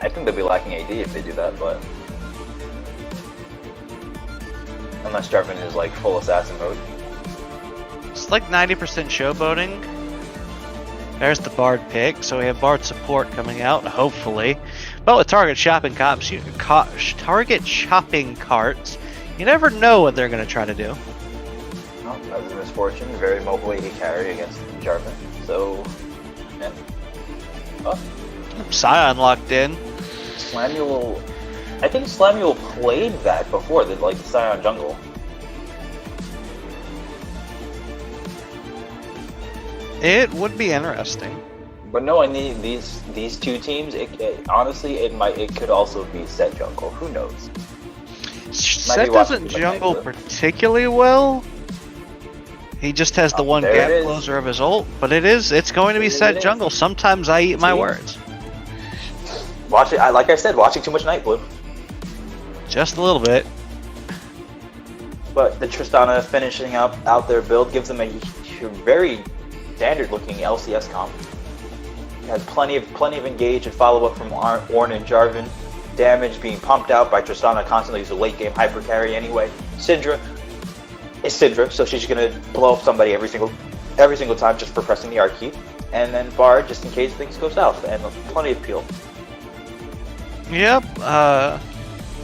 I think they'll be lacking AD if they do that, but unless Jarvan is like full assassin mode. It's like 90% showboating. There's the Bard pick, so we have Bard support coming out, hopefully. But with target shopping carts, you never know what they're going to try to do. Well, that's a misfortune. Very mobile AD carry against Jarvan. So, yeah. Oh. Scion locked in. Slamuel, I think Slamuel played that before, like the Scion jungle. It would be interesting. But knowing these two teams, honestly, it could also be Set jungle. Who knows? Set doesn't jungle particularly well. He just has the one gap closer of his ult, but it's going to be Set jungle. Sometimes I eat my words. Watch it. Like I said, watching too much Nightblue. Just a little bit. But the Tristana finishing out their build gives them a very standard-looking LCS comp. Had plenty of engage and follow-up from Ornn and Jarvan. Damage being pumped out by Tristana constantly as a late-game hyper carry anyway. Syndra is Syndra, so she's gonna blow up somebody every single time just for pressing the R key. And then Bard just in case things go south, and plenty of peel. Yep.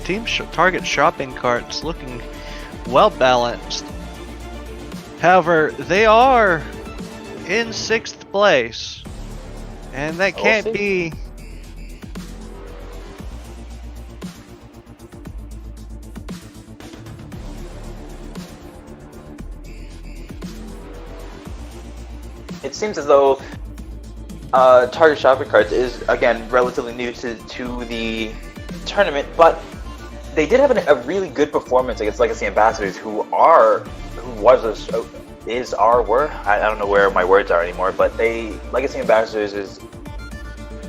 Team target shopping carts looking well balanced. However, they are in 6th place, and that can't be. It seems as though target shopping carts is again relatively new to the tournament, but they did have a really good performance against Legacy Ambassadors, who are I don't know where my words are anymore, but Legacy Ambassadors is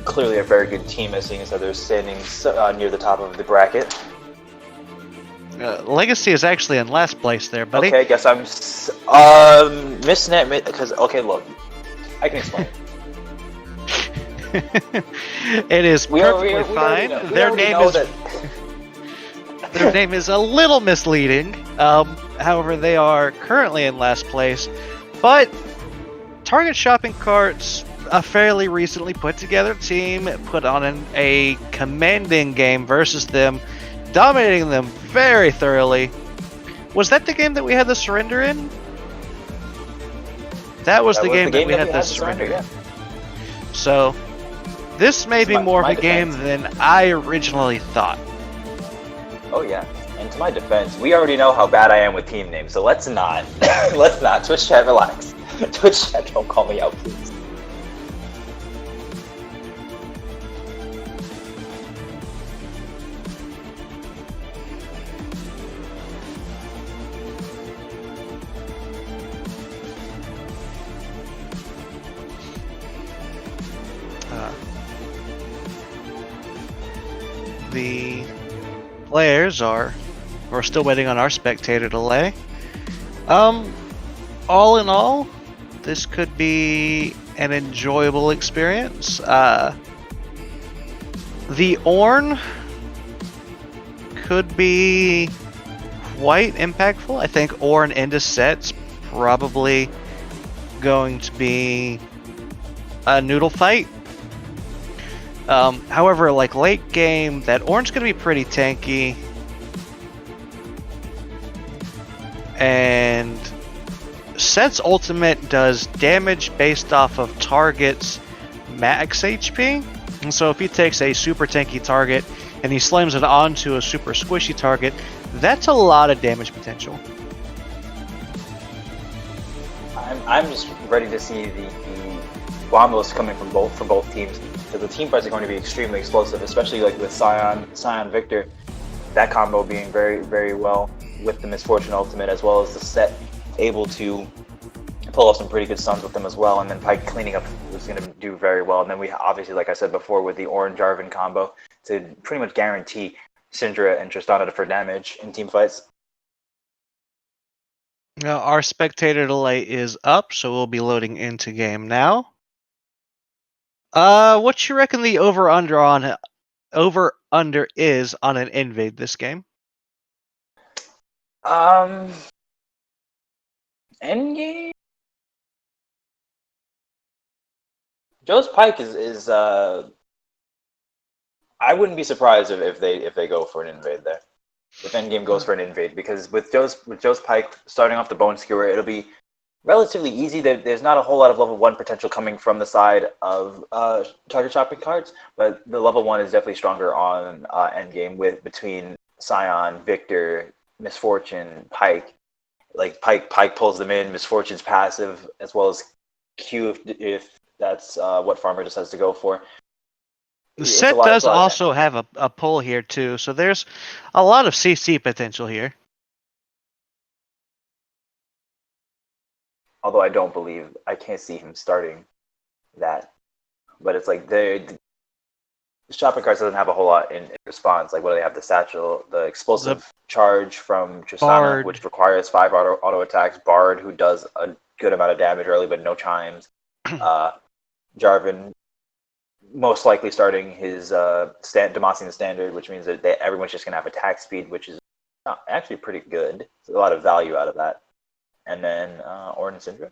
clearly a very good team, as seeing as they're standing near the top of the bracket. Legacy is actually in last place there, buddy. Okay, I guess I'm misnet because look, I can explain. It is perfectly fine. Their name is a little misleading. However, they are currently in last place, but target shopping carts, a fairly recently put together team, put on a commanding game versus them, dominating them very thoroughly. Was that the game that we had the surrender in? That was the game that we had the surrender in. So, this may be more of a game than I originally thought. Oh yeah, and to my defense, we already know how bad I am with team names, so let's not. Let's not. Twitch chat, relax. Twitch chat, don't call me out, please. The players we're still waiting on our spectator delay. All in all, this could be an enjoyable experience. The Ornn could be quite impactful. I think Ornn into set's probably going to be a noodle fight. However, like late game, that Ornn's going to be pretty tanky. And Set's ultimate does damage based off of target's max HP. And so if he takes a super tanky target and he slams it onto a super squishy target, that's a lot of damage potential. I'm just ready to see the bombos coming from both teams. So the team fights are going to be extremely explosive, especially like with Scion Victor. That combo being very, very well with the Misfortune ultimate, as well as the Set able to pull off some pretty good stuns with them as well. And then Pyke cleaning up was going to do very well. And then we obviously, like I said before, with the Ornn Jarvan combo to pretty much guarantee Syndra and Tristana for damage in team fights. Now, our spectator delay is up, so we'll be loading into game now. What you reckon the over-under on over under is on an invade this game? Um, Endgame. Joe's Pike is I wouldn't be surprised if they go for an invade there. If Endgame goes for an invade, because with Joe's Pike starting off the Bone Skewer, it'll be relatively easy. There's not a whole lot of level 1 potential coming from the side of target shopping cards, but the level 1 is definitely stronger on Endgame with between Scion, Victor, Misfortune, Pike. Like Pike pulls them in. Misfortune's passive as well as Q if that's what Farmer decides to go for. The It's a set lot. It's does a lot of also damage. have a pull here too, so there's a lot of CC potential here. Although I can't see him starting that. But it's like the shopping carts doesn't have a whole lot in response. Like what do they have? The satchel, the The explosive charge from Tristana, Bard, which requires 5 auto attacks. Bard, who does a good amount of damage early but no chimes. Uh, Jarvan, most likely starting his Demacian the standard, which means that everyone's just gonna have attack speed, which is actually pretty good. There's a lot of value out of that. And then Orden Syndra.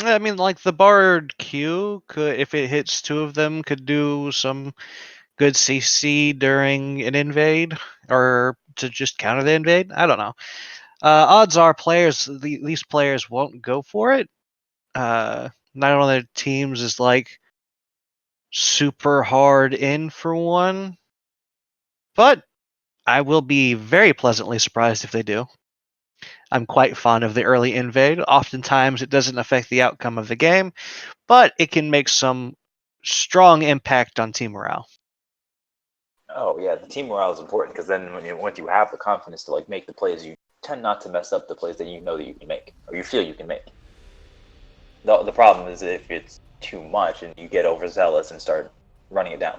I mean, like the Bard Q could, if it hits two of them, could do some good CC during an invade, or to just counter the invade. I don't know. Odds are these players won't go for it. Not one of their teams is like super hard in for one, but I will be very pleasantly surprised if they do. I'm quite fond of the early invade. Oftentimes, it doesn't affect the outcome of the game, but it can make some strong impact on team morale. Oh yeah, the team morale is important because then once you have the confidence to like make the plays, you tend not to mess up the plays that you know that you can make or you feel you can make. The problem is if it's too much and you get overzealous and start running it down,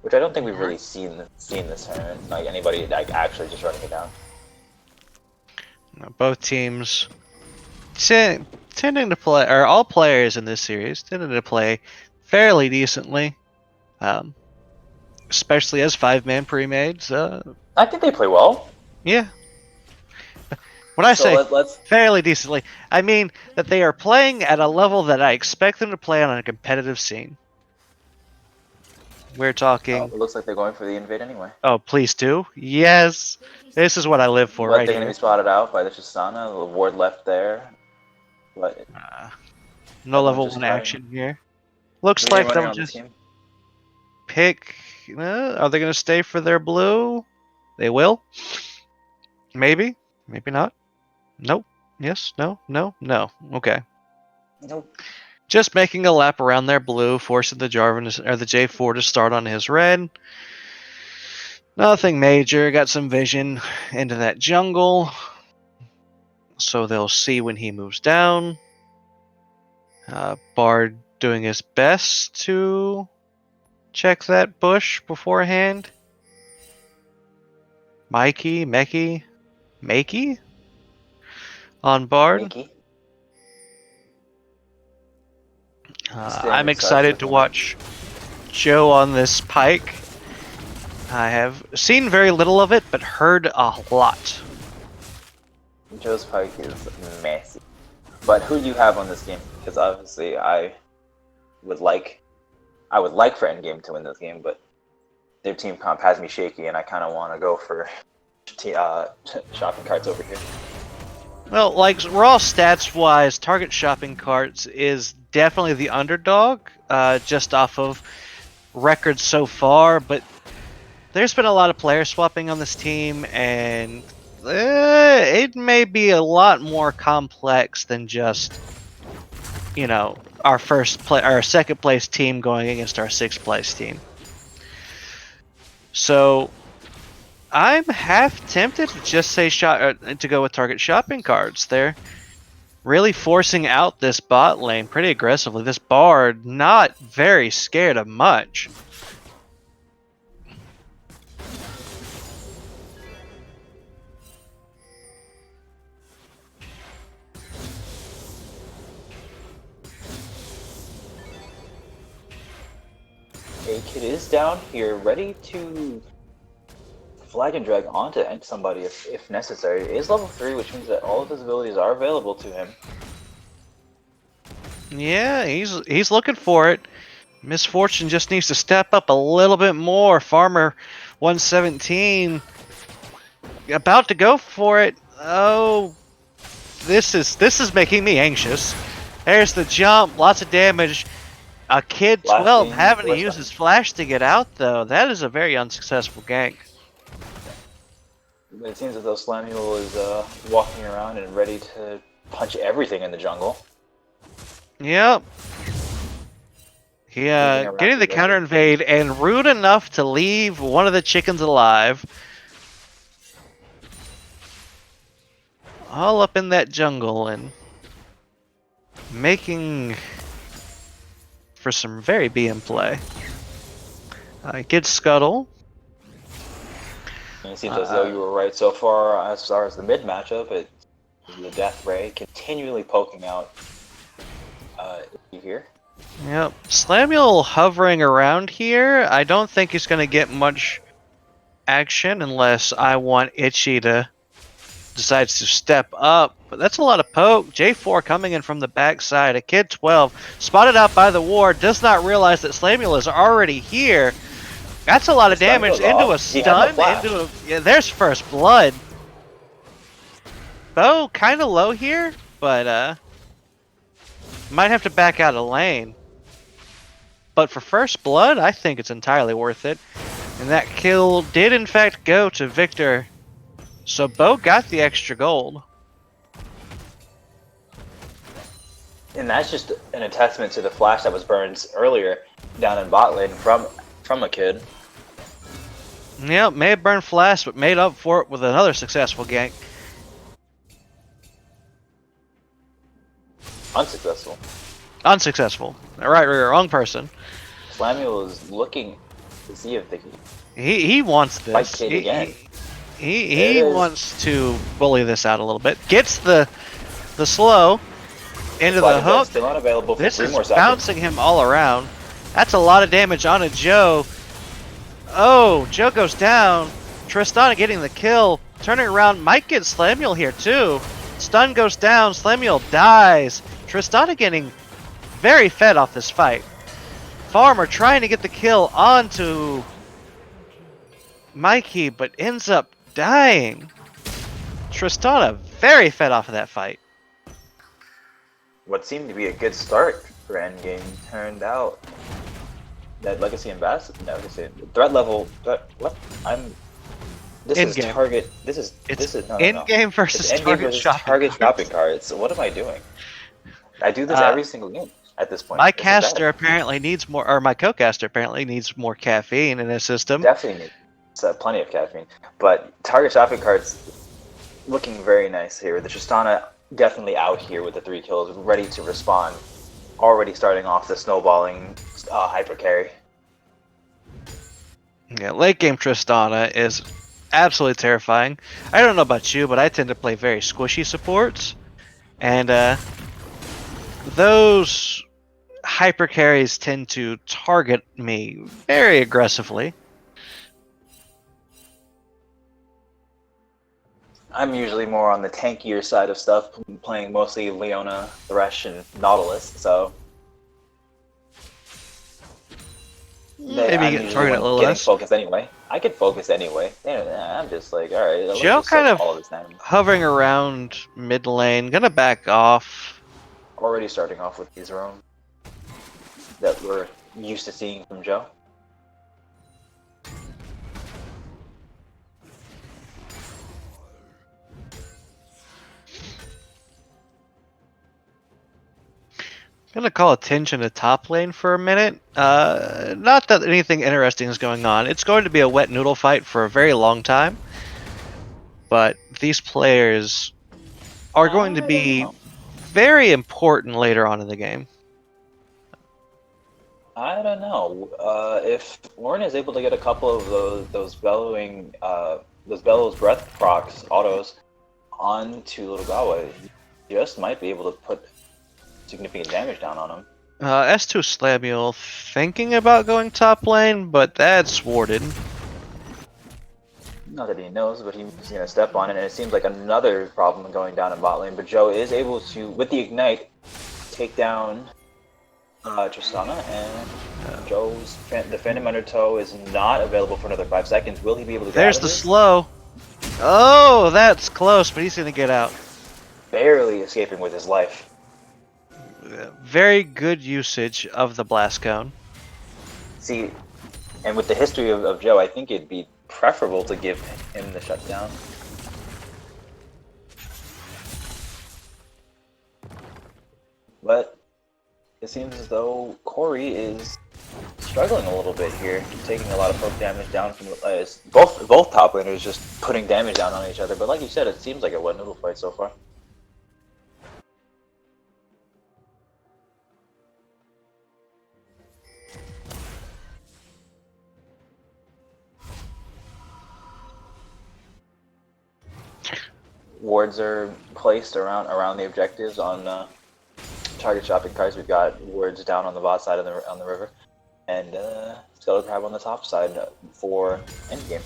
which I don't think we've really seen this tournament. Like anybody like actually just running it down. Both teams tending to play, or all players in this series tending to play fairly decently, especially as 5-man pre-mades. I think they play well. Yeah. When I So say let's. fairly decently, I mean that they are playing at a level that I expect them to play on a competitive scene. We're Oh, talking. it looks like they're going for the invade anyway. Oh, please do. Yes. This is what I live for But right they're going to be here. spotted out by the Tristana. The ward left there. But No everyone's level just 1 trying. action here. Looks Who are they like running they'll on this just game? pick. Are they going to stay for their blue? They will. Maybe. Maybe not. Nope. Yes. No. No. No. Okay. Nope. Just making a lap around their blue, forcing the Jarvan or the J4 to start on his red. Nothing major. Got some vision into that jungle, so they'll see when he moves down. Bard doing his best to check that bush beforehand. Makey on Bard. Mickey. I'm Standard starts excited with to him. watch Joe on this Pike. I have seen very little of it, but heard a lot. Joe's Pike is messy. But who do you have on this game? Because obviously would like I would like for Endgame to win this game, but their team comp has me shaky, and I kind of want to go for shopping carts over here. Well, like raw stats wise, target shopping carts is definitely the underdog, just off of records so far. But there's been a lot of player swapping on this team, and it may be a lot more complex than just, our second place team going against our sixth place team. So I'm half tempted to just say to go with target shopping cards. They're really forcing out this bot lane pretty aggressively. This Bard not very scared of much. A-Kid is down here, ready to flag and drag onto somebody if necessary. It is level 3, which means that all of his abilities are available to him. Yeah, he's looking for it. Misfortune just needs to step up a little bit more. Farmer 117 about to go for it. Oh, this is making me anxious. There's the jump, lots of damage. A kid 12 Flashing, having to flash use button. his flash to get out though. That is a very unsuccessful gank. It seems as though Slamuel is walking around and ready to punch everything in the jungle. Yep. He Moving around getting the counter invade and rude enough to leave one of the chickens alive. All up in that jungle and making for some very BM play. Good scuttle. And it seems as though you were right so far as the mid matchup. It's the Death Ray continually poking out here. Yep. Slamuel hovering around here. I don't think he's going to get much action unless I want Itchy to decides to step up. But that's a lot of poke. J4 coming in from the backside. A kid 12 spotted out by the ward. Does not realize that Slamuel is already here. That's a lot of damage into a stun. Yeah, there's first blood. Bo kind of low here, but might have to back out of lane. But for first blood, I think it's entirely worth it. And that kill did in fact go to Victor. So Bo got the extra gold. And that's just an attestament to the flash that was burned earlier down in bot lane from a kid. Yeah, may have burned flash, but made up for it with another successful gank. Unsuccessful. Unsuccessful. Right, wrong person. Slamuel is looking to see if they can He wants this. fight Kid again. He wants to bully this out a little bit. Gets the slow into the hook. Still unavailable for This 3 is more seconds. bouncing him all around. That's a lot of damage on a Joe. Oh, Joe goes down. Tristana getting the kill. Turning around, might get Slamuel here too. Stun goes down. Slamuel dies. Tristana getting very fed off this fight. Farmer trying to get the kill onto Mikey, but ends up dying. Tristana very fed off of that fight. What seemed to be a good start for Endgame turned out that Legacy Ambassador, no, threat level, what? This is In-game. target, this is no. In-game versus It's target shopping shopping cards. What am I doing? I do this every single game at this point. My This is caster bad. apparently needs more, or my co-caster apparently needs more caffeine in his system. Definitely needs plenty of caffeine. But target shopping cards looking very nice here. The Tristana definitely out here with the 3 kills, ready to respond. Already starting off the snowballing hyper carry. Yeah, late game Tristana is absolutely terrifying. I don't know about you, but I tend to play very squishy supports. And those hyper carries tend to target me very aggressively. I'm usually more on the tankier side of stuff, playing mostly Leona, Thresh, and Nautilus, so... Maybe you get targeted a little getting less. focused anyway. I get focused anyway. I'm just like, alright, let's Joe just kind of all this time. hovering around mid lane, gonna back off. Already starting off with these roam that we're used to seeing from Joe. Gonna call attention to top lane for a minute. Not that anything interesting is going on. It's going to be a wet noodle fight for a very long time. But these players are going to be very important later on in the game. I don't know. If Lauren is able to get a couple of those bellows breath procs autos onto Little Gawa, he just might be able to put significant damage down on him. S2 Slamuel thinking about going top lane, but that's warded. Not that he knows, but he's gonna step on it, and it seems like another problem going down in bot lane. But Joe is able to, with the ignite, take down Tristana, and the Phantom Undertow is not available for another 5 seconds. Will he be able to get There's out of the this? slow. Oh, that's close, but he's gonna get out. Barely escaping with his life. Very good usage of the blast cone. See, and with the history of Joe, I think it'd be preferable to give him the shutdown. But it seems as though Corey is struggling a little bit here, taking a lot of poke damage down from both top laners just putting damage down on each other. But like you said, it seems like a wet noodle fight so far. Wards are placed around the objectives on target shopping carts. We've got wards down on the bot side on the river, and Skeller Crab on the top side for endgame.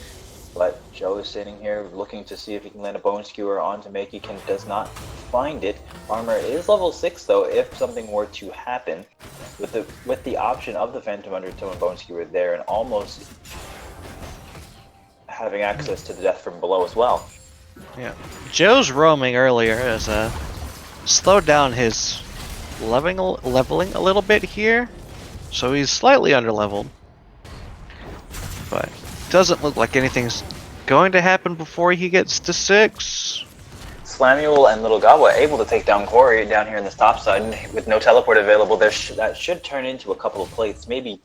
But Joe is sitting here looking to see if he can land a Bone Skewer onto Makey. Does not find it. Armor is level 6 though. If something were to happen, with the option of the Phantom Undertow and Bone Skewer there, and almost having access to the death from below as well. Yeah, Joe's roaming earlier has slowed down his leveling a little bit here, so he's slightly underleveled. But doesn't look like anything's going to happen before he gets to 6. Slamuel and Little Gawa able to take down Corey down here in this top side, and with no teleport available, that should turn into a couple of plates, maybe,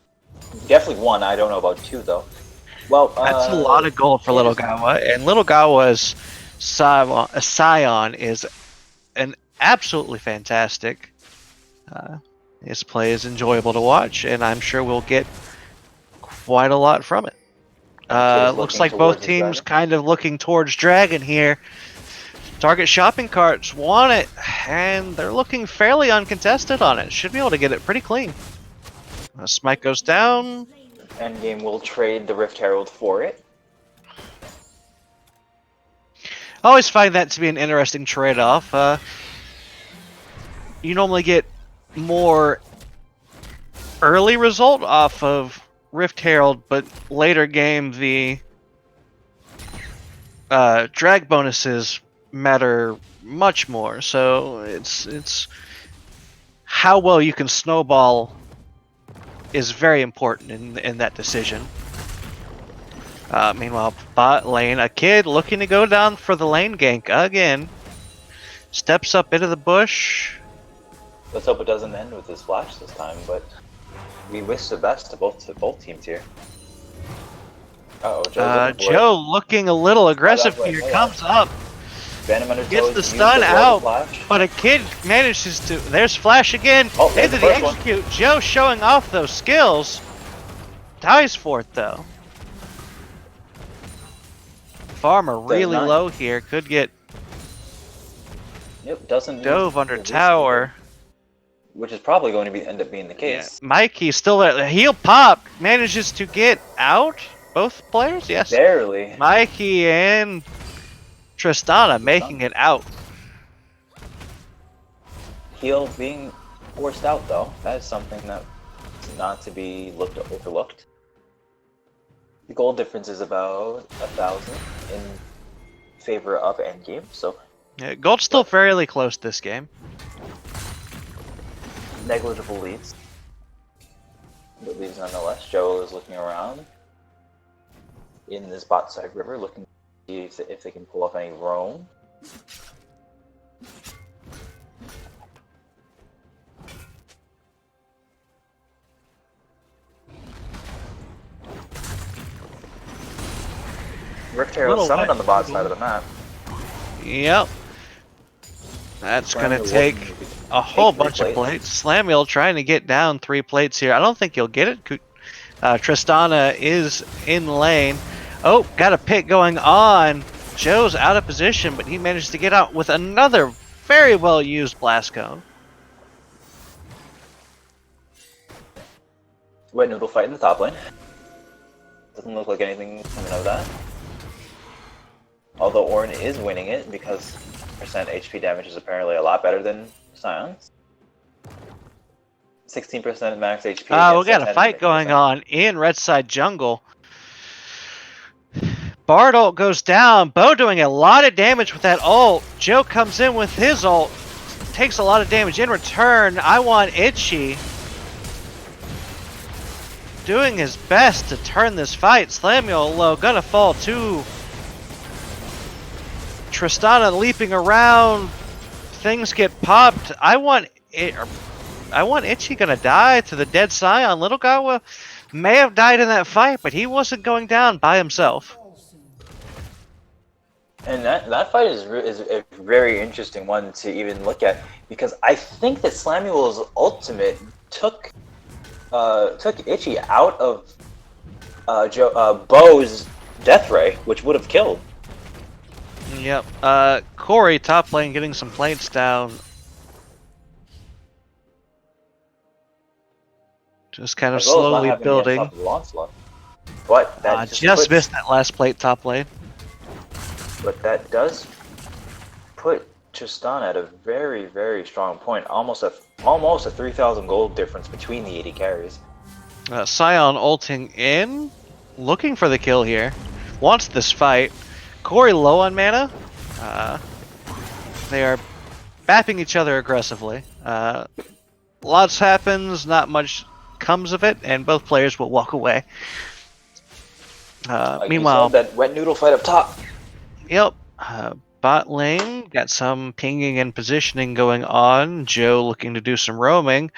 definitely one. I don't know about 2 though. Well, that's a lot of gold for Little Gawa, and Little Gawa's Scion is an absolutely fantastic. His play is enjoyable to watch, and I'm sure we'll get quite a lot from it. Looks like both teams kind of looking towards Dragon here. Target shopping carts want it, and they're looking fairly uncontested on it. Should be able to get it pretty clean. Smite goes down. Endgame will trade the Rift Herald for it. I always find that to be an interesting trade-off. You normally get more early result off of Rift Herald, but later game the drag bonuses matter much more. So it's how well you can snowball is very important in that decision. Meanwhile, bot lane, a kid looking to go down for the lane gank again. Steps up into the bush. Let's hope it doesn't end with his flash this time, but we wish the best to both teams here. Joe looking a little aggressive here, comes up. Gets the stun out, but a kid manages to. There's flash again. Into the execute. Joe showing off those skills. Dies for it though. Farmer really low here. Could get. Yep, doesn't dove under tower. Which is probably going to end up being the case. Yeah. Mikey's still there. Heel pop manages to get out. Both players, yes. Barely. Mikey and Tristana making it out. Heel being forced out though. That is something that is not to be overlooked. The goal difference is about 1,000 in favor of endgame. So yeah, gold's still fairly close this game. Negligible leads. But leads nonetheless. Joe is looking around in this bot side river, looking to see if they can pull off any roam. Rift Herald summoned on the bot side of the map. Yep. That's going to take a whole bunch of plates. Slamuel trying to get down 3 plates here. I don't think he'll get it. Tristana is in lane. Oh, got a pick going on. Joe's out of position, but he managed to get out with another very well used blast cone. Wet Noodle fight in the top lane. Doesn't look like anything coming of that. Although Ornn is winning it because percent HP damage is apparently a lot better than Scion's. 16% max HP. We got a fight going on in red side jungle. Bard ult goes down. Bo doing a lot of damage with that ult. Joe comes in with his ult. Takes a lot of damage in return. I want Itchy doing his best to turn this fight. Slamuel low, gonna fall too. Tristana leaping around. Things get popped. I want Itchy gonna die to the dead Scion. Little Gawa may have died in that fight, but he wasn't going down by himself. And that fight is a very interesting one to even look at because I think that Slamuel's ultimate took Itchy out of Bo's death ray, which would have killed. Yep. Corey top lane getting some plates down. Just kind of slowly building. But that just missed that last plate top lane. But that does put Tristana at a very, very strong point. Almost a 3,000 gold difference between the 80 carries. Scion ulting in, looking for the kill here. Wants this fight. Corey low on mana. They are bapping each other aggressively. Lots happens, not much comes of it, and both players will walk away. Meanwhile, that wet noodle fight up top. Yep. Bot lane got some pinging and positioning going on. Joe looking to do some roaming.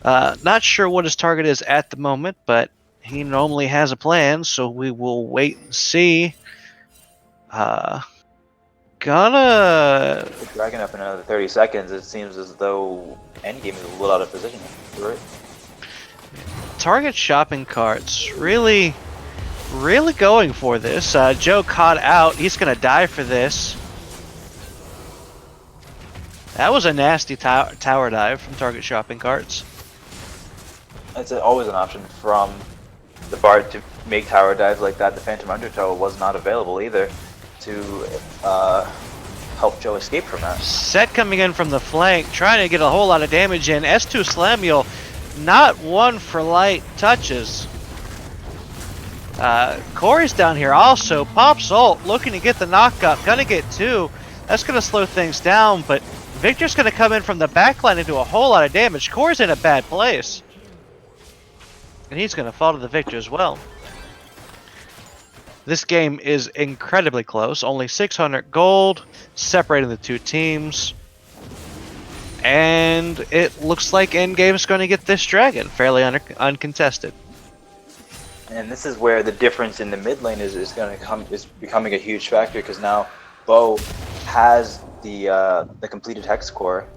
Not sure what his target is at the moment, but he normally has a plan, so we will wait and see. Gonna dragging up in another 30 seconds. It seems as though endgame is a little out of position. Right? Target shopping carts really going for this. Joe caught out. He's gonna die for this. That was a nasty tower dive from target shopping carts. It's always an option from the Bard to make tower dives like that. The Phantom Undertow was not available either to help Joe escape from that. Set coming in from the flank, trying to get a whole lot of damage in. S2 Slamuel, not one for light touches. Corey's down here also. Pops ult, looking to get the knockup. Gonna get two. That's gonna slow things down, but Victor's gonna come in from the backline and do a whole lot of damage. Corey's in a bad place. And he's gonna fall to the Victor as well. This game is incredibly close. Only 600 gold, separating the two teams. And it looks like Endgame's going to get this dragon fairly uncontested. And this is where the difference in the mid lane is becoming a huge factor because now Bo has the completed hex core,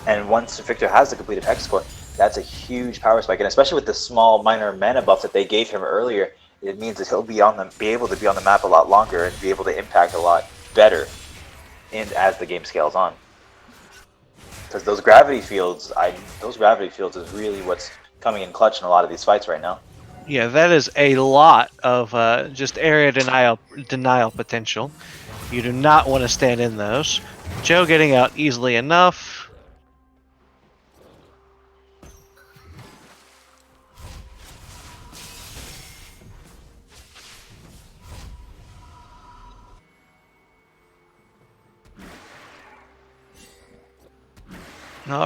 and once Victor has the completed hex core, that's a huge power spike. And especially with the small minor mana buff that they gave him earlier, it means that he'll be able to be on the map a lot longer and be able to impact a lot better, and as the game scales on. Because those gravity fields is really what's coming in clutch in a lot of these fights right now. Yeah, that is a lot of just area denial potential. You do not want to stand in those. Joe getting out easily enough.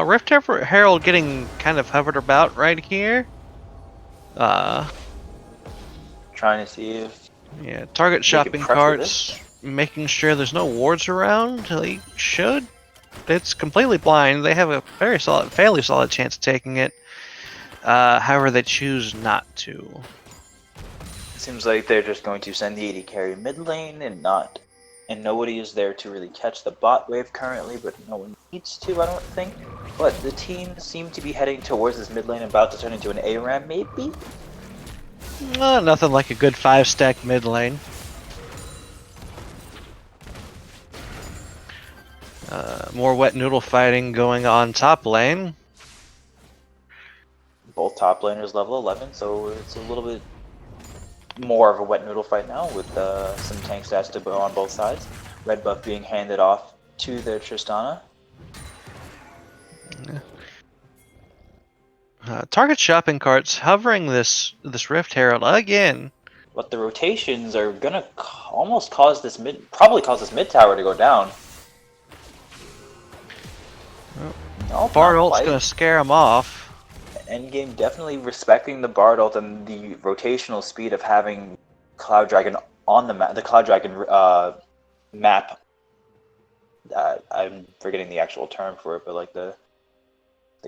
Rift Herald getting kind of hovered about right here. Trying to see if... Yeah, target shopping carts, making sure there's no wards around. He should. It's completely blind. They have a fairly solid chance of taking it. However, they choose not to. It seems like they're just going to send the AD carry mid lane and nobody is there to really catch the bot wave currently, but no one needs to, I don't think. But the team seem to be heading towards this mid lane, about to turn into an ARAM, maybe? Nothing like a good 5-stack mid lane. More wet noodle fighting going on top lane. Both top laners level 11, so it's a little bit more of a wet noodle fight now with some tank stats to go on both sides. Red buff being handed off to their Tristana. Target shopping carts hovering this Rift Herald again. But the rotations are gonna almost cause this probably cause this mid tower to go down. Oh, Bard ult's gonna scare him off. Endgame definitely respecting the Bard ult and the rotational speed of having Cloud Dragon on the map. The Cloud Dragon map. I'm forgetting the actual term for it, but like the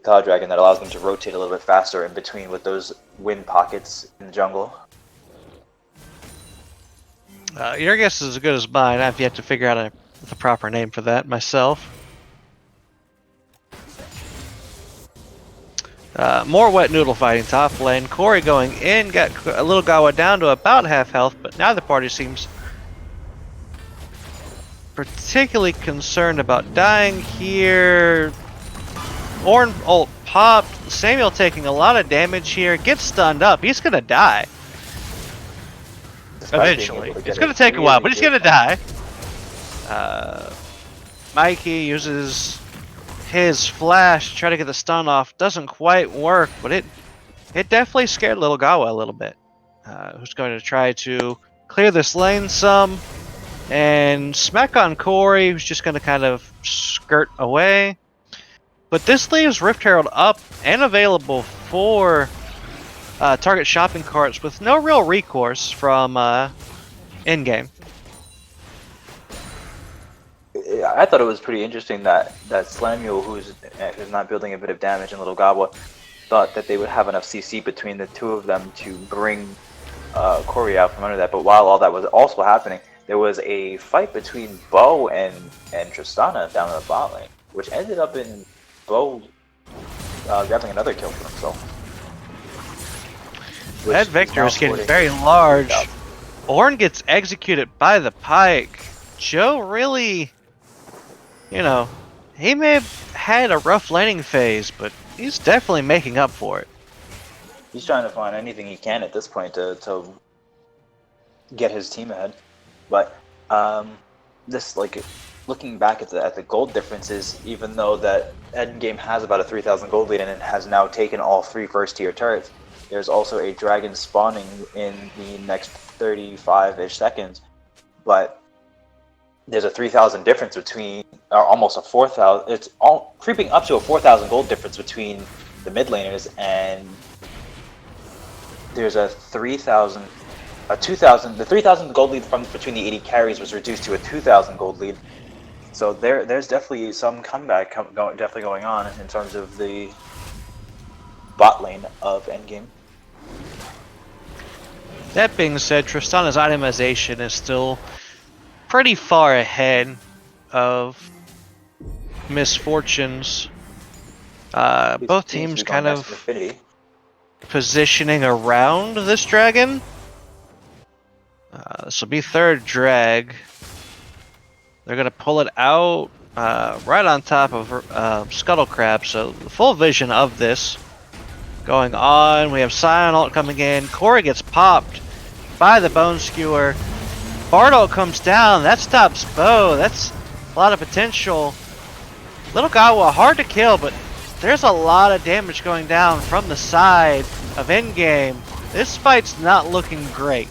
Cloud Dragon that allows them to rotate a little bit faster in between with those wind pockets in the jungle. Your guess is as good as mine. I've yet to figure out the proper name for that myself. More wet noodle fighting top lane. Corey going in, got a little Gawa down to about half health, but now the party seems particularly concerned about dying here. Ornn ult popped. Samuel taking a lot of damage here. Gets stunned up. He's gonna die. Eventually. It's gonna take a while, but he's gonna die. Mikey uses his flash to try to get the stun off. Doesn't quite work, but it definitely scared little Gawa a little bit. Who's going to try to clear this lane some and smack on Corey, who's just going to kind of skirt away. But this leaves Rift Herald up and available for target shopping carts with no real recourse from in-game. I thought it was pretty interesting that Slamuel, who's not building a bit of damage in Little Gawa, thought that they would have enough CC between the two of them to bring Corey out from under that. But while all that was also happening, there was a fight between Bo and Tristana down in the bot lane, which ended up in Bo grabbing another kill for himself. That Victor is getting very large. Ornn gets executed by the Pike. Joe really, he may have had a rough laning phase, but he's definitely making up for it. He's trying to find anything he can at this point to get his team ahead. But this, looking back at the gold differences, even though that Endgame has about a 3,000 gold lead and it has now taken all 3 first-tier turrets, there's also a dragon spawning in the next 35-ish seconds. But there's a 3,000 difference between, or almost a 4,000. It's all creeping up to a 4,000 gold difference between the mid laners, and there's a 3,000, a 2,000. The 3,000 gold lead from between the 80 carries was reduced to a 2,000 gold lead. So there's definitely some comeback definitely going on in terms of the bot lane of Endgame. That being said, Tristana's itemization is still pretty far ahead of Misfortune's. Both teams kind of positioning around this dragon. This will be third drag. They're going to pull it out right on top of Scuttle Crab, so the full vision of this going on. We have Scion ult coming in. Corey gets popped by the Bone Skewer. Bardo comes down. That stops Bo. That's a lot of potential. Little Gawa, hard to kill, but there's a lot of damage going down from the side of Endgame. This fight's not looking great.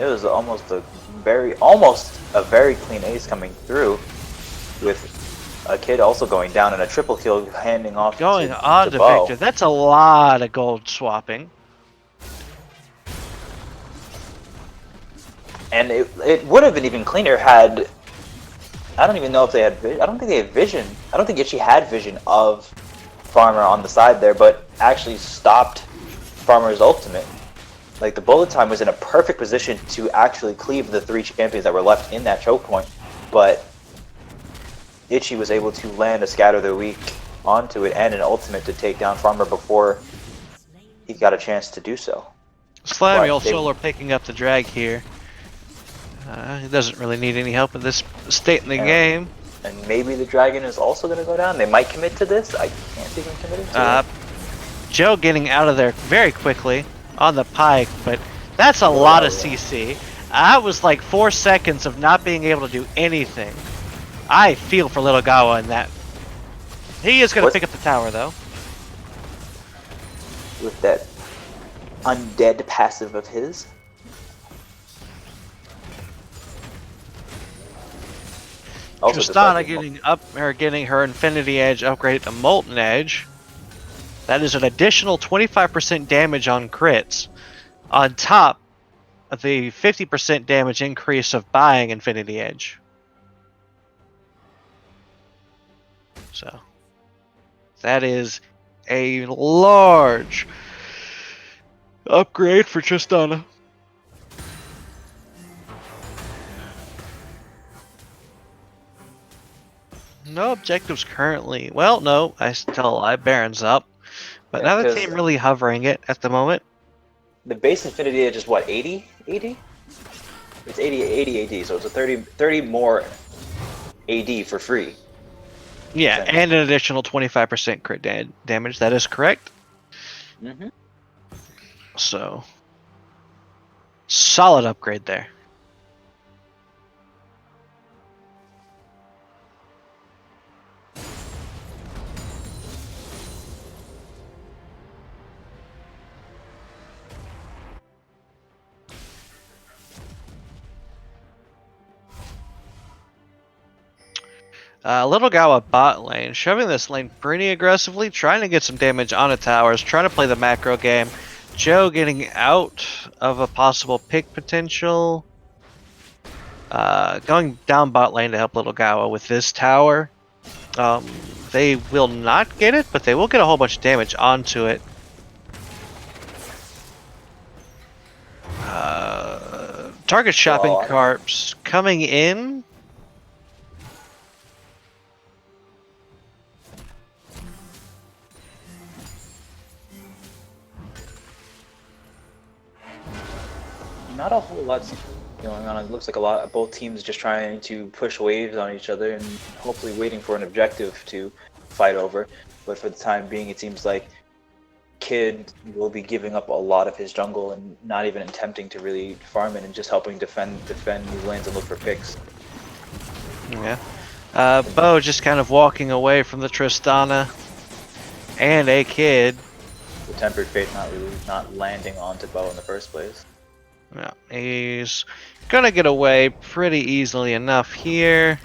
It was almost a very clean ace coming through, with a kid also going down and a triple kill handing off going to on to Bo. Victor. That's a lot of gold swapping. And it would have been even cleaner had, I don't even know if they had, I don't think they had vision. I don't think Itchy had vision of Farmer on the side there, but actually stopped Farmer's ultimate. Like, the bullet time was in a perfect position to actually cleave the 3 champions that were left in that choke point, but Itchy was able to land a Scatter the Weak onto it and an ultimate to take down Farmer before he got a chance to do so. Slamuel Solar picking up the drag here. He doesn't really need any help in this state in the game. And maybe the dragon is also going to go down. They might commit to this. I can't see them committing to it. Joe getting out of there very quickly on the pike, but that's a lot of CC. I was like 4 seconds of not being able to do anything. I feel for Little Gawa in that. He is going to pick up the tower, though. With that undead passive of his. Also Tristana getting her Infinity Edge upgraded to Molten Edge. That is an additional 25% damage on crits, on top of the 50% damage increase of buying Infinity Edge. So that is a large upgrade for Tristana. No objectives currently. Well, no, I still live Baron's up. But yeah, another team really hovering it at the moment. The base Infinity Edge is what, 80? 80? It's 80 AD, so it's a 30 more AD for free. Yeah, and an additional 25% crit damage. That is correct. Mm-hmm. So, solid upgrade there. Little Gawa bot lane, shoving this lane pretty aggressively, trying to get some damage on the towers, trying to play the macro game. Joe getting out of a possible pick potential. Going down bot lane to help Little Gawa with this tower. They will not get it, but they will get a whole bunch of damage onto it. Target shopping carts coming in. Not a whole lot going on. It looks like both teams just trying to push waves on each other and hopefully waiting for an objective to fight over. But for the time being, it seems like Kid will be giving up a lot of his jungle and not even attempting to really farm it and just helping defend these lanes and look for picks. Yeah. Bo just kind of walking away from the Tristana and a Kid. The Tempered Fate not landing onto Bo in the first place. Yeah, he's gonna get away pretty easily enough here.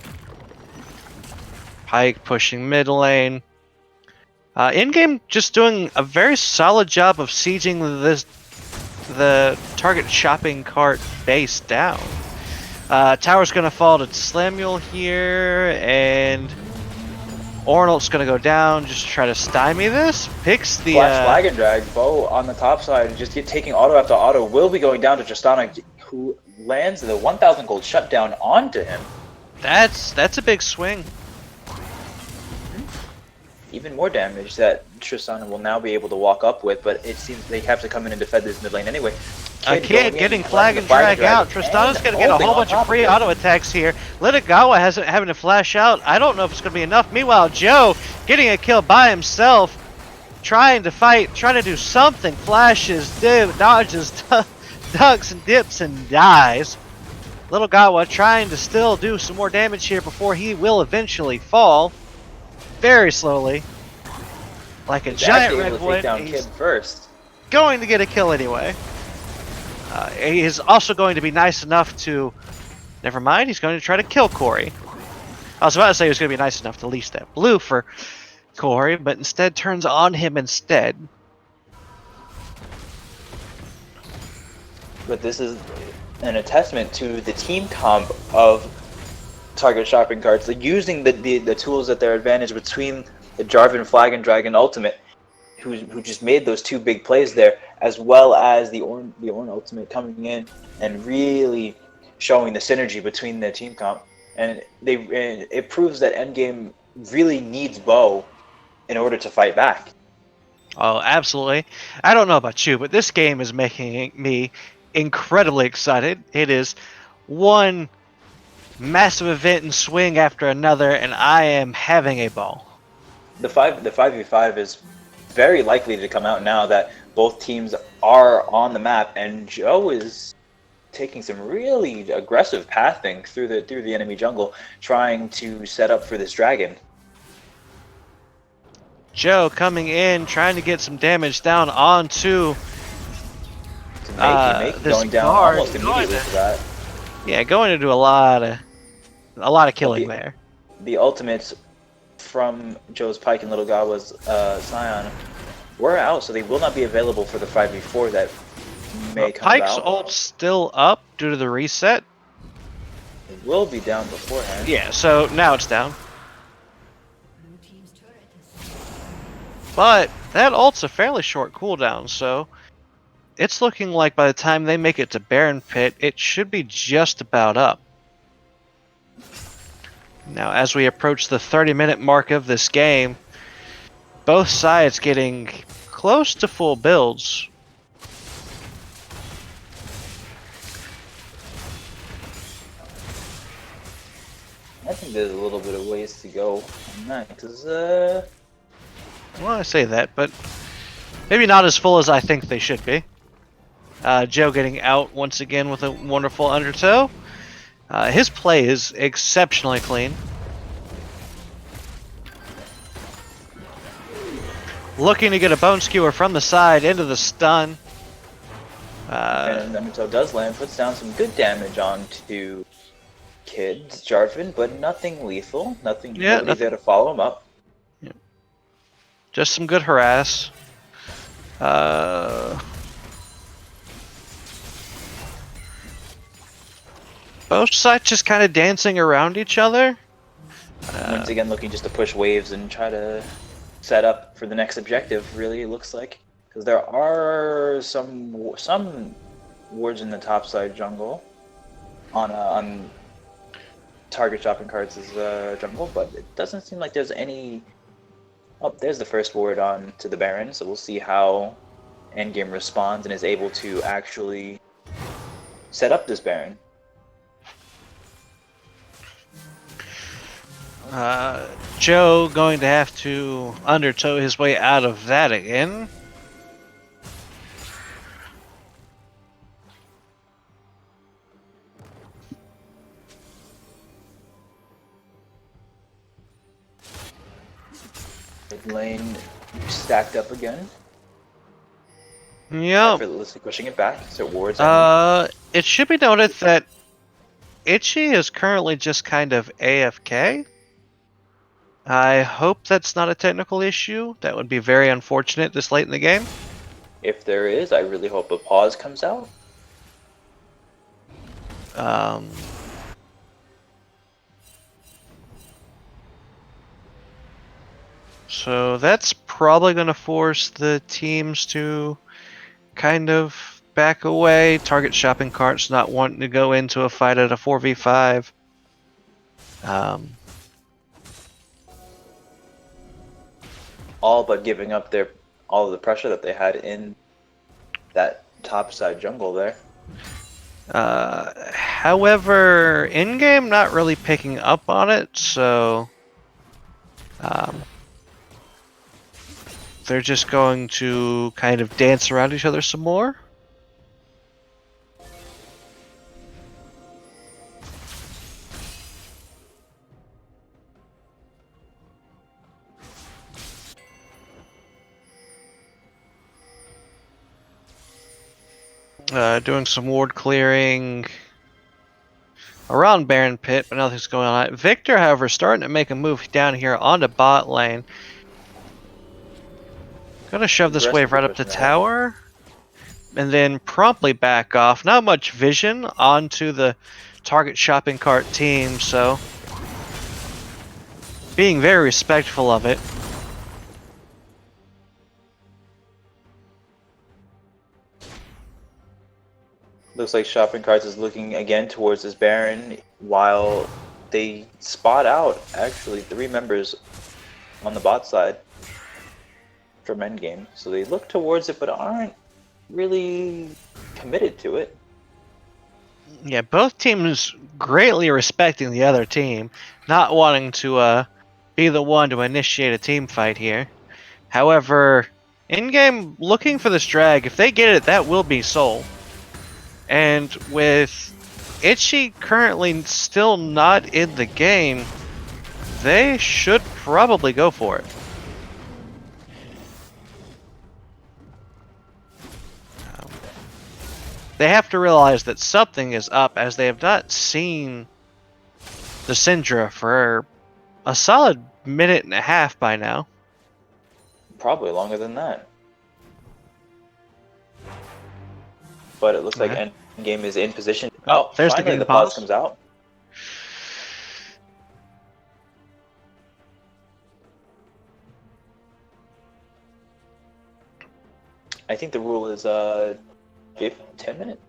Pyke pushing mid lane. In-game just doing a very solid job of sieging the target shopping cart base down. Tower's gonna fall to Slamuel here, and Ornalt's gonna go down just to try to stymie this. Picks the flag and drag. Bo on the top side, just taking auto after auto. Will be going down to Tristana, who lands the 1,000 gold shutdown onto him. That's a big swing. Even more damage that Tristana will now be able to walk up with, but it seems they have to come in and defend this mid lane anyway. Kid getting flag and drag out. Tristana's going to get a whole bunch of free auto attacks here. Little Gawa having to flash out. I don't know if it's going to be enough. Meanwhile, Joe getting a kill by himself, trying to fight, trying to do something. Flashes, dodges, ducks and dips and dies. Little Gawa trying to still do some more damage here before he will eventually fall. Very slowly. Like a giant redwood. He's first. Going to get a kill anyway. He is also going to be nice enough to... Never mind, he's going to try to kill Corey. I was about to say he was going to be nice enough to lease that blue for Corey, but instead turns on him instead. But this is an attestament to the team comp of target shopping carts, like using the tools at their advantage between the Jarvan Flag and Dragon Ultimate, who just made those two big plays there, as well as the Ornn Ultimate coming in and really showing the synergy between the team comp. And it proves that Endgame really needs Bo in order to fight back. Oh, absolutely. I don't know about you, but this game is making me incredibly excited. It is one massive event and swing after another, and I am having a ball. The 5v5 is very likely to come out now that both teams are on the map, and Joe is taking some really aggressive pathing through the enemy jungle, trying to set up for this dragon. Joe coming in, trying to get some damage down onto Make this going down guard. almost immediately for that. Yeah, going to do a lot of killing the, there. The ultimates from Joe's Pike and Little God was Scion were out, so they will not be available for the 5v4 that may come Pike's about. ult's still up due to the reset. It will be down beforehand. Yeah, so now it's down. But that ult's a fairly short cooldown, so it's looking like by the time they make it to Baron Pit, it should be just about up. Now, as we approach the 30-minute mark of this game, both sides getting close to full builds. I think there's a little bit of ways to go on that, because, Well, I say that, but maybe not as full as I think they should be. Joe getting out once again with a wonderful undertow. His play is exceptionally clean. Looking to get a bone skewer from the side into the stun. and Undertow does land, puts down some good damage onto Kid Jarvan, but nothing lethal, nothing there to follow him up. Yeah. Just some good harass. Both sides just kind of dancing around each other. Once again, looking just to push waves and try to set up for the next objective. Really, it looks like, because there are some wards in the topside jungle on target shopping carts' jungle, but it doesn't seem like there's any. Oh, there's the first ward on to the Baron, so we'll see how Endgame responds and is able to actually set up this Baron. Joe going to have to undertow his way out of that again. Mid lane stacked up again. Yep. Effortlessly pushing it back, so wards. It should be noted that Itchy is currently just kind of AFK. I hope that's not a technical issue. That would be very unfortunate this late in the game. If there is, I really hope a pause comes out. So that's probably going to force the teams to kind of back away. Target shopping carts not wanting to go into a fight at a 4v5. All but giving up all of the pressure that they had in that topside jungle there. However, in-game not really picking up on it, so they're just going to kind of dance around each other some more. Doing some ward clearing around Baron Pit, but nothing's going on. Victor, however, starting to make a move down here onto bot lane. Gonna shove this wave right up the tower, and then promptly back off. Not much vision onto the target shopping cart team, so being very respectful of it. Looks like shopping carts is looking again towards this Baron, while they spot out actually 3 members on the bot side from endgame. So they look towards it but aren't really committed to it. Yeah, both teams greatly respecting the other team, not wanting to be the one to initiate a team fight here. However, in-game, looking for this drag, if they get it, that will be Soul. And with Itchy currently still not in the game, they should probably go for it. They have to realize that something is up, as they have not seen the Syndra for a solid minute and a half by now. Probably longer than that. But it looks like Endgame is in position. Oh, there's finally the pause pause comes out. I think the rule is 10 minutes.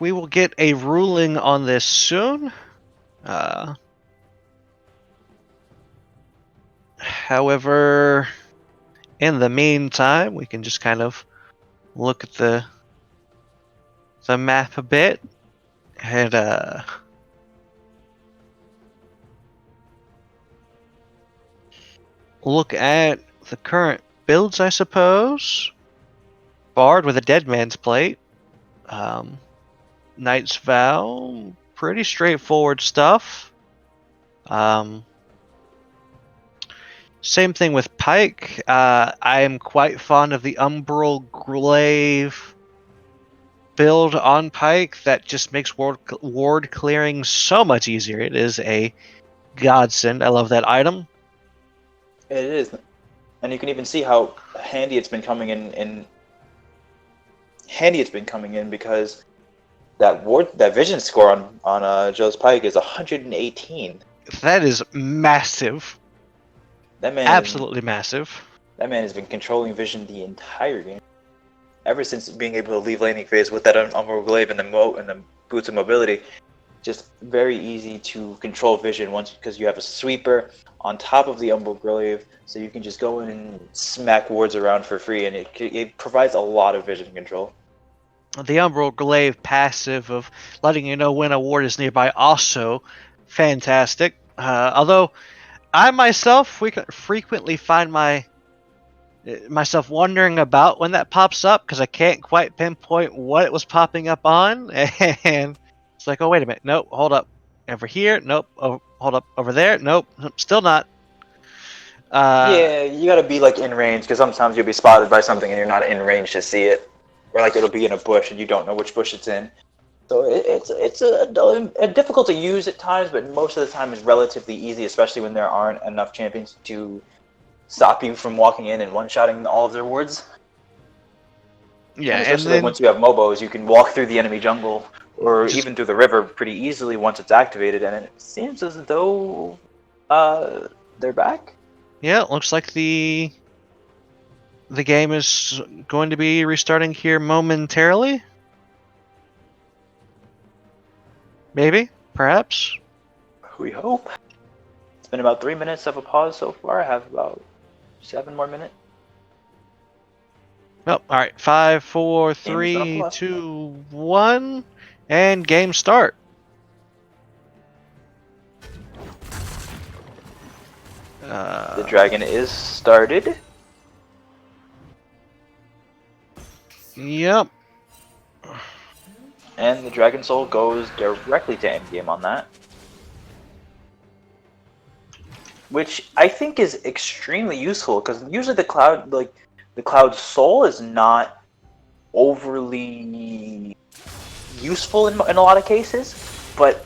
We will get a ruling on this soon. However, in the meantime, we can just kind of look at the map a bit and look at the current builds, I suppose. Bard with a Dead Man's Plate. Knight's Vow, pretty straightforward stuff. Same thing with Pike. I am quite fond of the Umbral Glaive build on Pike. That just makes ward clearing so much easier. It is a godsend. I love that item. It is, and you can even see how handy it's been coming in. Handy it's been coming in because that vision score on Joe's Pike is 118. That is massive. That man, absolutely massive. That man has been controlling vision the entire game, ever since being able to leave laning phase with that Umbral Glaive and the boots of mobility. Just very easy to control vision once because you have a sweeper on top of the Umbral Glaive, so you can just go in and smack wards around for free, and it provides a lot of vision control. The Umbral Glaive passive of letting you know when a ward is nearby, also fantastic. Although I myself frequently find myself wondering about when that pops up because I can't quite pinpoint what it was popping up on, and it's like, oh wait a minute, nope, hold up, over here, nope, oh, hold up, over there, nope, still not. Yeah, you gotta be like in range because sometimes you'll be spotted by something and you're not in range to see it, or like it'll be in a bush and you don't know which bush it's in. So it's a difficult to use at times, but most of the time is relatively easy, especially when there aren't enough champions to stop you from walking in and one-shotting all of their wards. Yeah, and especially once you have Mobos, you can walk through the enemy jungle or even through the river pretty easily once it's activated, and it seems as though they're back. Yeah, it looks like the game is going to be restarting here momentarily. Maybe, perhaps. We hope. It's been about 3 minutes of a pause so far. I have about 7 more minutes. Oh, all right. 5, 4, 3, 2, 1, and game start. The dragon is started. Yep. And the Dragon Soul goes directly to endgame on that. Which I think is extremely useful, because usually the Cloud Soul is not overly useful in a lot of cases, but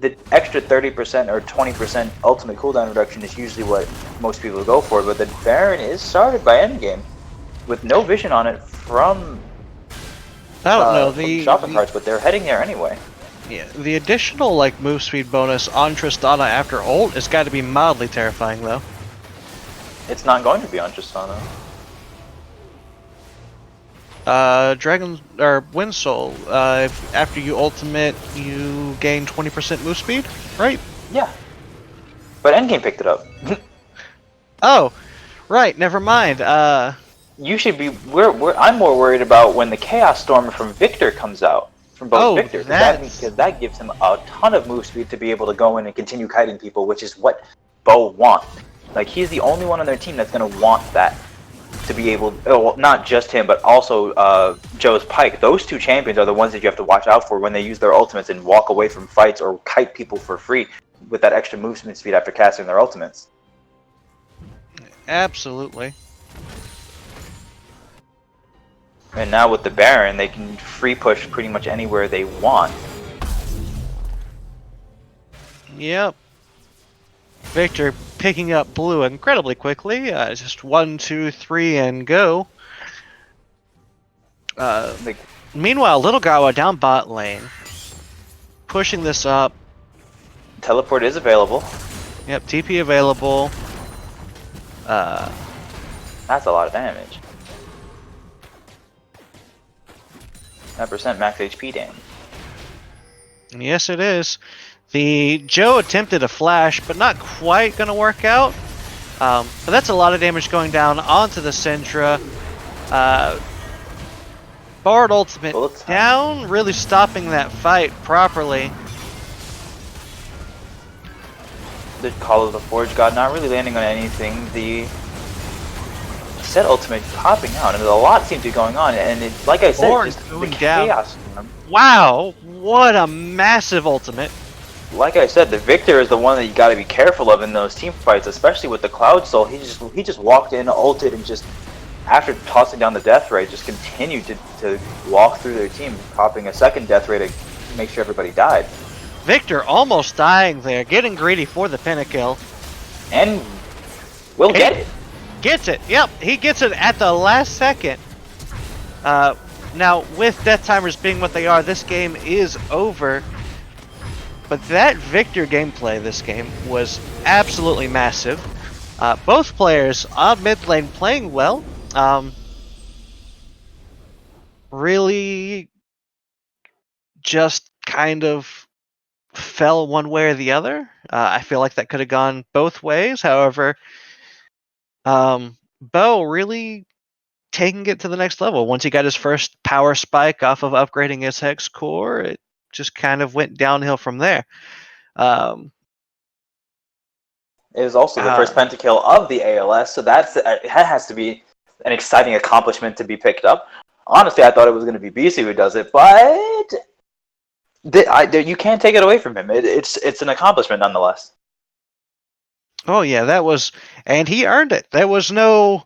the extra 30% or 20% ultimate cooldown reduction is usually what most people go for. But the Baron is started by endgame with no vision on it from I don't know the shopping carts, but they're heading there anyway. Yeah, the additional like move speed bonus on Tristana after ult has got to be mildly terrifying, though. It's not going to be on Tristana. Dragon or Wind Soul. If after you ultimate, you gain 20% move speed, right? Yeah. but Endgame picked it up. Oh, right. Never mind. You should be. I'm more worried about when the Chaos Storm from Victor comes out from both Oh, Victor, that's because that gives him a ton of move speed to be able to go in and continue kiting people, which is what Bo wants. Like he's the only one on their team that's gonna want that to be able. Oh, well, not just him, but also Joe's Pike. Those two champions are the ones that you have to watch out for when they use their ultimates and walk away from fights or kite people for free with that extra movement speed after casting their ultimates. absolutely. And now with the Baron, they can free push pretty much anywhere they want. Yep. Victor picking up blue incredibly quickly. Just 1, 2, 3, and go. Meanwhile, Little Gawa down bot lane, pushing this up. Teleport is available. Yep, TP available. That's a lot of damage. 9% max HP damage. Yes, it is. The Joe attempted a flash, but not quite going to work out. But that's a lot of damage going down onto the Syndra. Bard ultimate down, really stopping that fight properly. The Call of the Forge God not really landing on anything. The Set ultimate popping out, and a lot seems to be going on. And it, like I said, just going the down. Chaos Storm. Wow, what a massive ultimate. Like I said, the Victor is the one that you got to be careful of in those team fights, especially with the Cloud Soul. He just walked in, ulted, and just after tossing down the death ray, just continued to walk through their team, popping a second death ray to make sure everybody died. Victor almost dying there, getting greedy for the pentakill. And will get it. Gets it. Yep, he gets it at the last second. Now, with death timers being what they are, this game is over. But that Victor gameplay this game was absolutely massive. Both players on mid lane playing well. Really just kind of fell one way or the other. I feel like that could have gone both ways. However, Bo really taking it to the next level. Once he got his first power spike off of upgrading his Hex core, it just kind of went downhill from there. It was also the first pentakill of the ALS, so that has to be an exciting accomplishment to be picked up. Honestly, I thought it was going to be BC who does it, but you can't take it away from him. It's an accomplishment nonetheless. Oh yeah, that was, and he earned it. There was no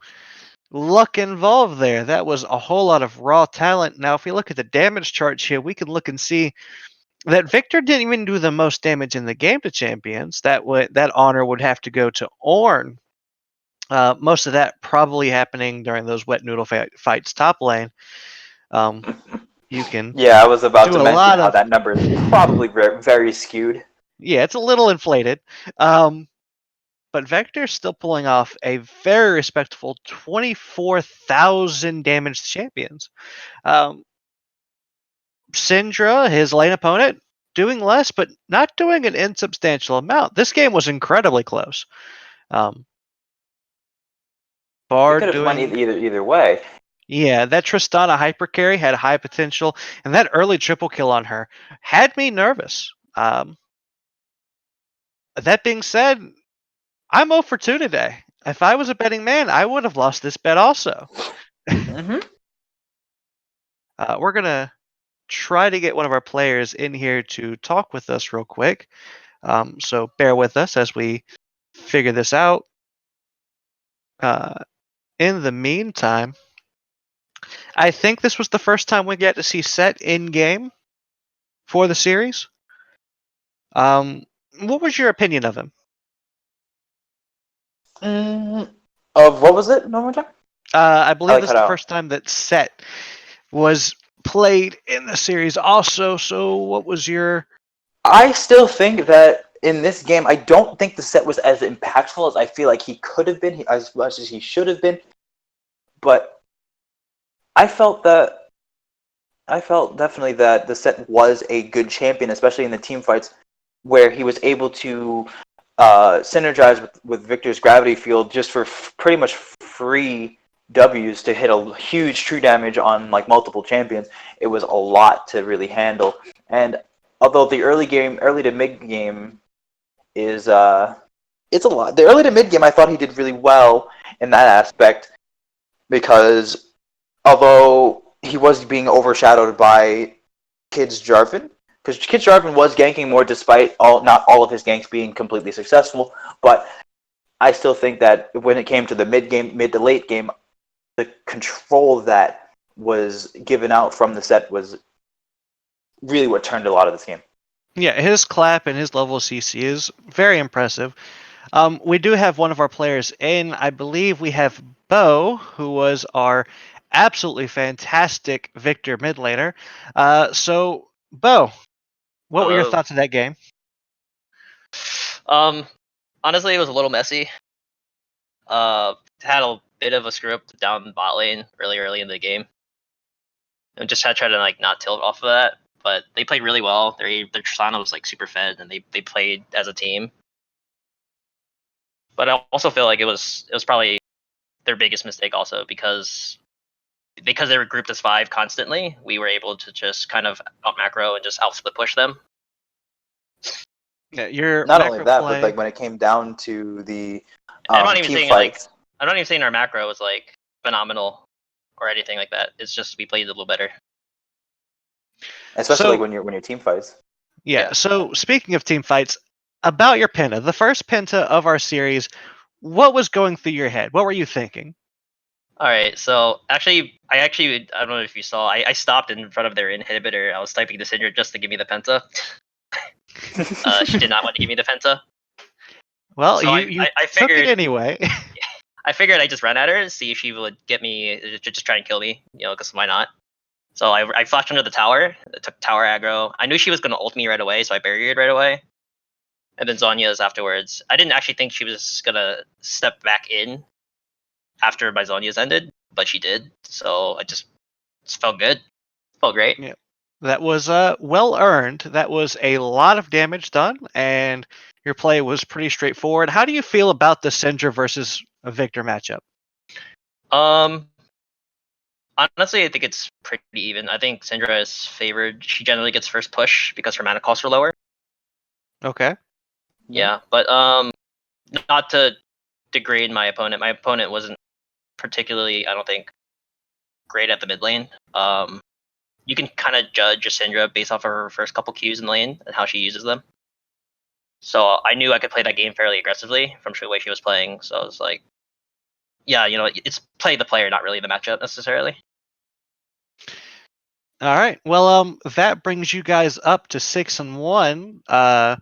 luck involved there. That was a whole lot of raw talent. Now, if we look at the damage charts here, we can look and see that Victor didn't even do the most damage in the game to champions. That honor would have to go to Ornn. Most of that probably happening during those wet noodle fights top lane. You can I was about to mention how that number is probably very skewed. Yeah, it's a little inflated. But Vector's still pulling off a very respectable 24,000 damage to champions. Syndra, his lane opponent, doing less, but not doing an insubstantial amount. This game was incredibly close. Bard could have won either way. Yeah, that Tristana hyper carry had high potential, and that early triple kill on her had me nervous. That being said, I'm 0 for 2 today. If I was a betting man, I would have lost this bet also. Mm-hmm. We're going to try to get one of our players in here to talk with us real quick. So bear with us as we figure this out. In the meantime, I think this was the first time we get to see Set in-game for the series. What was your opinion of him? Of what was it? No more time? I believe this is the first time that Set was played in the series also, so what was your... I still think that in this game, I don't think the Set was as impactful as I feel like he could have been, as much as he should have been, but I felt definitely that the Set was a good champion, especially in the team fights where he was able to synergize with Victor's gravity field just for pretty much free W's to hit a huge true damage on like multiple champions. It was a lot to really handle. And although the early to mid game is it's a lot. The early to mid game, I thought he did really well in that aspect because although he was being overshadowed by Kids Jarvan, because Kids Jarvan was ganking more despite not all of his ganks being completely successful, but I still think that when it came to the mid to late game, the control that was given out from the set was really what turned a lot of this game. Yeah, his clap and his level of CC is very impressive. We do have one of our players in. I believe we have Bo, who was our absolutely fantastic Victor mid laner. So, Bo, what were your Hello. thoughts of that game? Honestly, it was a little messy. Had a bit of a screw up down the bot lane really early in the game. And just had to try to like not tilt off of that. But they played really well. Their Tristana was like super fed, and they played as a team. But I also feel like it was probably their biggest mistake also because they were grouped as 5 constantly. We were able to just kind of out macro and just out split push them. Yeah, your Not only macro that, play. but like when it came down to the I'm not even team saying fights, I'm not even saying our macro was like phenomenal or anything like that. It's just we played a little better. especially So- like when you're team fights. Yeah, so speaking of team fights, about your Penta, the first Penta of our series, what was going through your head? What were you thinking? All right, so I don't know if you saw, I stopped in front of their inhibitor. I was typing the Syndra just to give me the Penta. She did not want to give me the Penta. Well, So you I took figured it anyway. I figured I'd just run at her and see if she would get me, just try and kill me, because why not? So I flashed under the tower, took tower aggro. I knew she was going to ult me right away, so I barriered right away. And then Zhonya's afterwards. I didn't actually think she was going to step back in after my Zhonya's ended, but she did. So I just felt good. Felt great. Yeah. That was well earned. That was a lot of damage done, and your play was pretty straightforward. How do you feel about the Syndra versus a Victor matchup? Honestly, I think it's pretty even. I think Syndra is favored. She generally gets first push because her mana costs are lower. Okay. Yeah, but not to degrade my opponent. My opponent wasn't particularly, I don't think, great at the mid lane. You can kind of judge a Syndra based off of her first couple Qs in the lane and how she uses them. So I knew I could play that game fairly aggressively from the way she was playing. So I was like, yeah, it's play the player, not really the matchup necessarily. All right. Well, that brings you guys up to 6-1.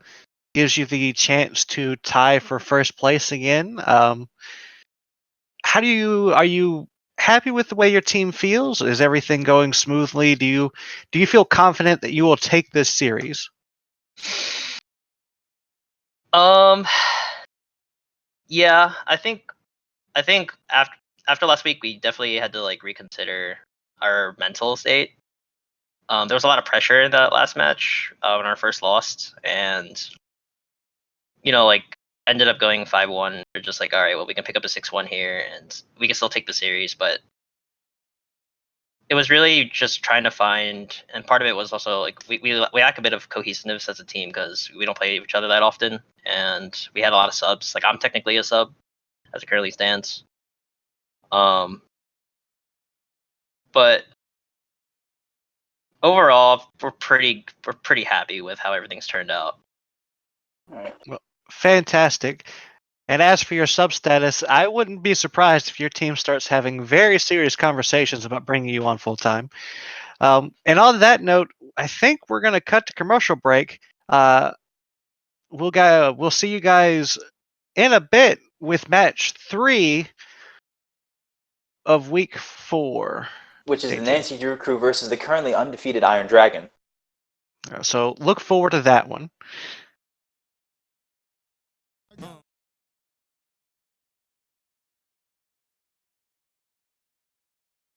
Gives you the chance to tie for first place again. Are you happy with the way your team feels? Is everything going smoothly? Do you feel confident that you will take this series? Yeah, I think after last week we definitely had to like reconsider our mental state. There was a lot of pressure in that last match when our first lost, and like ended up going 5-1. We're just like, all right, well, we can pick up a 6-1 here, and we can still take the series. But it was really just trying to find, and part of it was also like we lack a bit of cohesiveness as a team because we don't play each other that often, and we had a lot of subs. Like I'm technically a sub as it currently stands. But overall, we're pretty happy with how everything's turned out. All right. Well, fantastic. And as for your sub status, I wouldn't be surprised if your team starts having very serious conversations about bringing you on full time. And on that note, I think we're going to cut to commercial break. We'll see you guys in a bit with match 3 of week 4. Which is Stay the tuned. Nancy Drew crew versus the currently undefeated Iron Dragon. So look forward to that one.